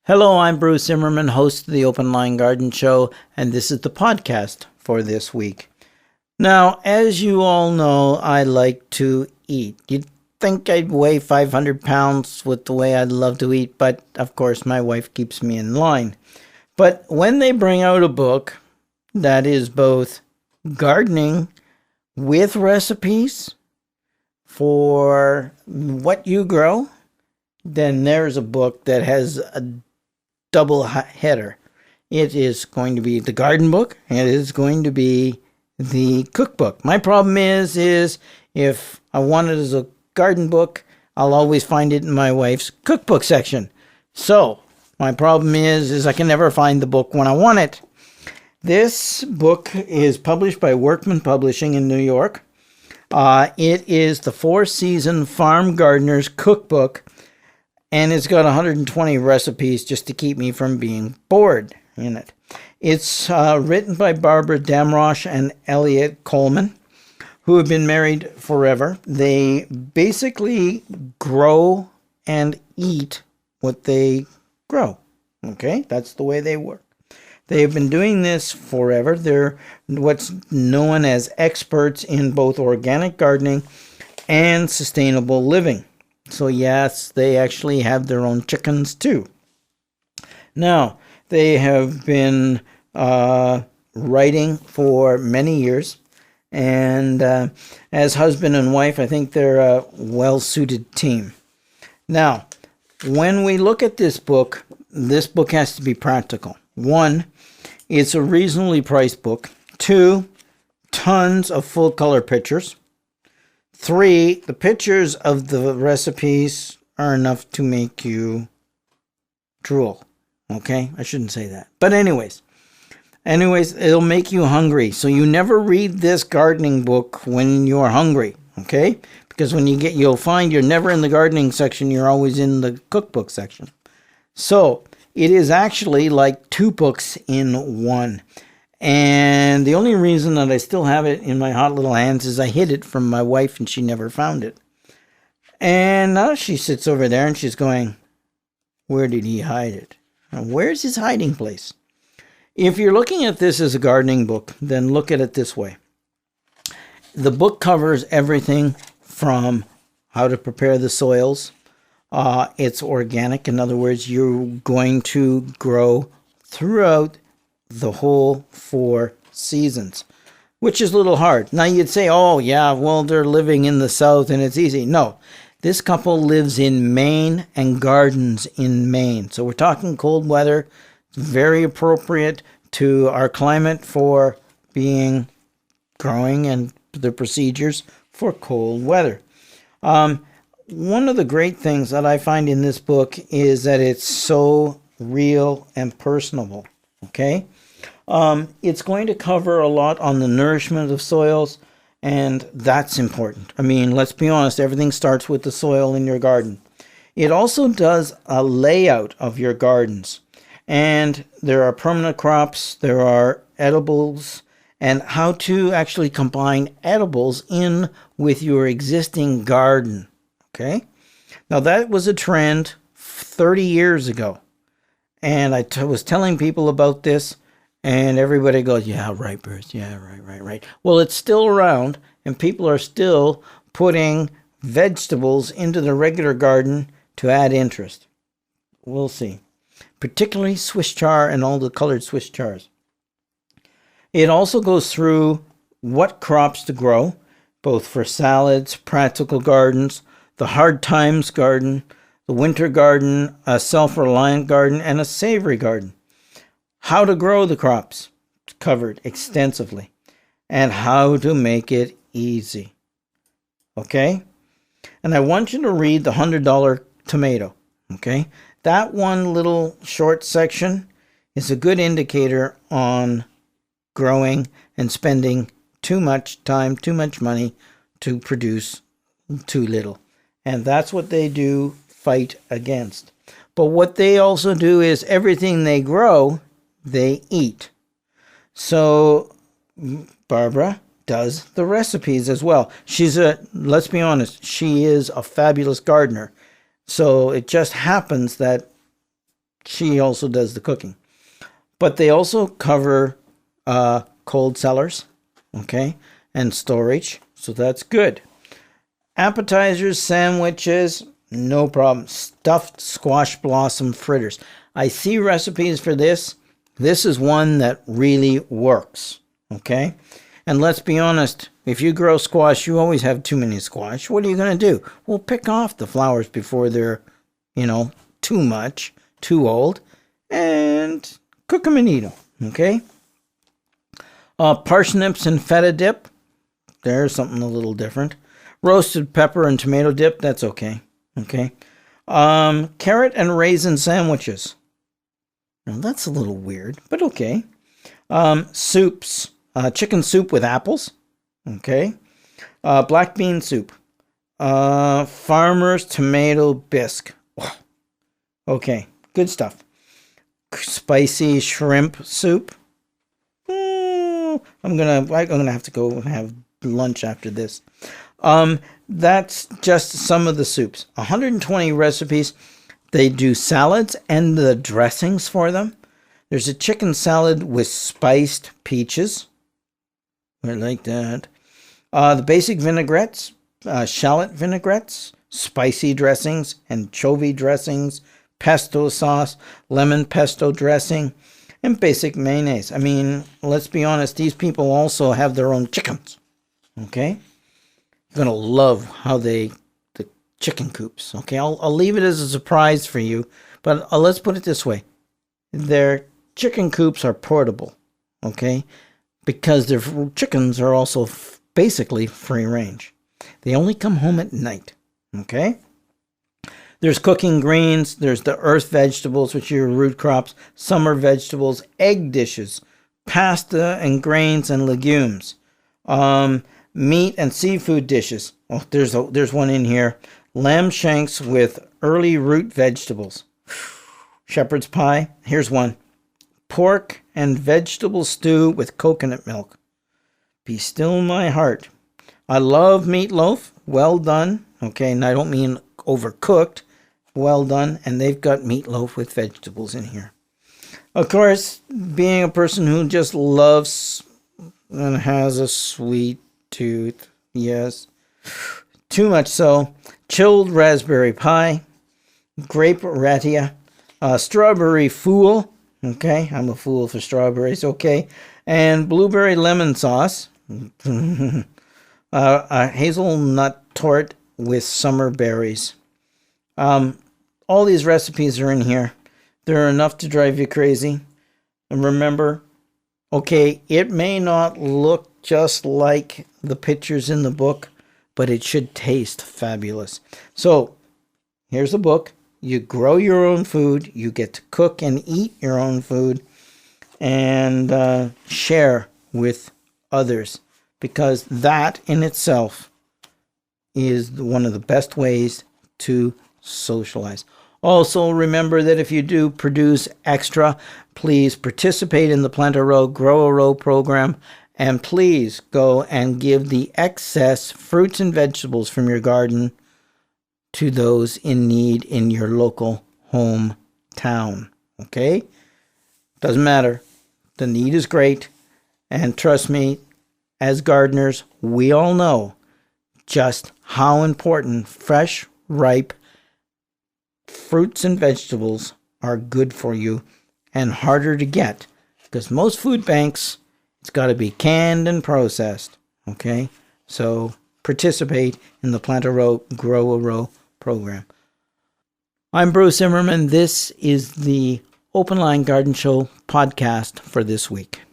Hello, I'm Bruce Zimmerman, host of the Open Line Garden Show, and this is the podcast for this week. Now, as you all know, I like to eat. You'd think I'd weigh 500 pounds with the way I'd love to eat, but of course my wife keeps me in line. But when they bring out a book that is both gardening with recipes for what you grow, then there's a book that has a double header. It is going to be the garden book, and it is going to be the cookbook. My problem is if I want it as a garden book, I'll always find it in my wife's cookbook section. So my problem is I can never find the book when I want it. This book is published by Workman Publishing in New York. It is the Four Season Farm Gardener's Cookbook, and it's got 120 recipes just to keep me from being bored in it. It's written by Barbara Damrosch and Elliot Coleman, who have been married forever. They basically grow and eat what they grow. Okay, that's the way they work. They have been doing this forever. They're what's known as experts in both organic gardening and sustainable living. So yes, they actually have their own chickens too. Now, they have been writing for many years, and as husband and wife, I think they're a well-suited team. Now, when we look at this book has to be practical. One, it's a reasonably priced book. Two, tons of full-color pictures. 3, the pictures of the recipes are enough to make you drool. Okay? I shouldn't say that. But anyways, it'll make you hungry. So you never read this gardening book when you're hungry. Okay? Because when you'll find you're never in the gardening section, you're always in the cookbook section. So it is actually like 2 books in one. And the only reason that I still have it in my hot little hands is I hid it from my wife and she never found it. And now she sits over there and she's going, where did he hide it? Now, where's his hiding place? If you're looking at this as a gardening book, then look at it this way. The book covers everything from how to prepare the soils. It's organic. In other words, you're going to grow throughout the whole 4 seasons, which is a little hard. Now you'd say, oh yeah, well, they're living in the South and it's easy. No, this couple lives in Maine and gardens in Maine. So we're talking cold weather, very appropriate to our climate for being growing and the procedures for cold weather. One of the great things that I find in this book is that it's so real and personable. Okay? It's going to cover a lot on the nourishment of soils, and that's important. I mean, let's be honest, everything starts with the soil in your garden. It also does a layout of your gardens, and there are permanent crops, there are edibles, and how to actually combine edibles in with your existing garden. Okay? Now, that was a trend 30 years ago, and I was telling people about this. And everybody goes, yeah, right, Bruce. Yeah, right. Well, it's still around, and people are still putting vegetables into the regular garden to add interest. We'll see. Particularly Swiss chard and all the colored Swiss chards. It also goes through what crops to grow, both for salads, practical gardens, the hard times garden, the winter garden, a self-reliant garden, and a savory garden. How to grow the crops, covered extensively, and how to make it easy. Okay? And I want you to read the $100 tomato. Okay? That one little short section is a good indicator on growing and spending too much time, too much money to produce too little. And that's what they do fight against. But what they also do is everything they grow, they eat. So Barbara does the recipes as well. Let's be honest, she is a fabulous gardener. So it just happens that she also does the cooking. But they also cover cold cellars, okay, and storage. So that's good. Appetizers, sandwiches, no problem. Stuffed squash blossom fritters. I see recipes for this. This is one that really works, okay? And let's be honest, if you grow squash, you always have too many squash. What are you going to do? Well, pick off the flowers before they're, too much, too old, and cook them and eat them, okay? Parsnips and feta dip. There's something a little different. Roasted pepper and tomato dip. That's okay. Okay. Carrot and raisin sandwiches. Now that's a little weird, but okay. Soups. Chicken soup with apples. Okay. Black bean soup. Farmer's tomato bisque. Okay. Good stuff. Spicy shrimp soup. I'm gonna have to go have lunch after this. That's just some of the soups. 120 recipes. They do salads and the dressings for them. There's a chicken salad with spiced peaches. I like that. The basic vinaigrettes, shallot vinaigrettes, spicy dressings, anchovy dressings, pesto sauce, lemon pesto dressing, and basic mayonnaise. I mean, let's be honest, these people also have their own chickens. Okay? You're going to love how the chicken coops. Okay? I'll leave it as a surprise for you, but let's put it this way. Their chicken coops are portable. Okay? Because their chickens are also basically free range. They only come home at night. Okay? There's cooking greens. There's the earth vegetables, which are your root crops. Summer vegetables. Egg dishes. Pasta and grains and legumes. Meat and seafood dishes. Oh, there's one in here. Lamb shanks with early root vegetables. Shepherd's pie. Here's one. Pork and vegetable stew with coconut milk. Be still my heart. I love meatloaf. Well done. Okay, and I don't mean overcooked. Well done. And they've got meatloaf with vegetables in here. Of course, being a person who just loves and has a sweet tooth. Yes. Too much so. Chilled raspberry pie. Grape ratia. Strawberry fool. Okay. I'm a fool for strawberries. Okay. And blueberry lemon sauce. A hazelnut tort with summer berries. All these recipes are in here. They're enough to drive you crazy. And remember, okay, it may not look just like the pictures in the book, but it should taste fabulous. So, here's the book. You grow your own food. You get to cook and eat your own food and share with others, because that in itself is one of the best ways to socialize. Also, remember that if you do produce extra, please participate in the Plant a Row, Grow a Row program, and please go and give the excess fruits and vegetables from your garden to those in need in your local hometown. Okay? Doesn't matter. The need is great. And trust me, as gardeners, we all know just how important fresh, ripe fruits and vegetables are good for you and harder to get, because most food banks, it's got to be canned and processed. Okay? So participate in the Plant a Row, Grow a Row program. I'm Bruce Zimmerman. This is the Open Line Garden Show podcast for this week.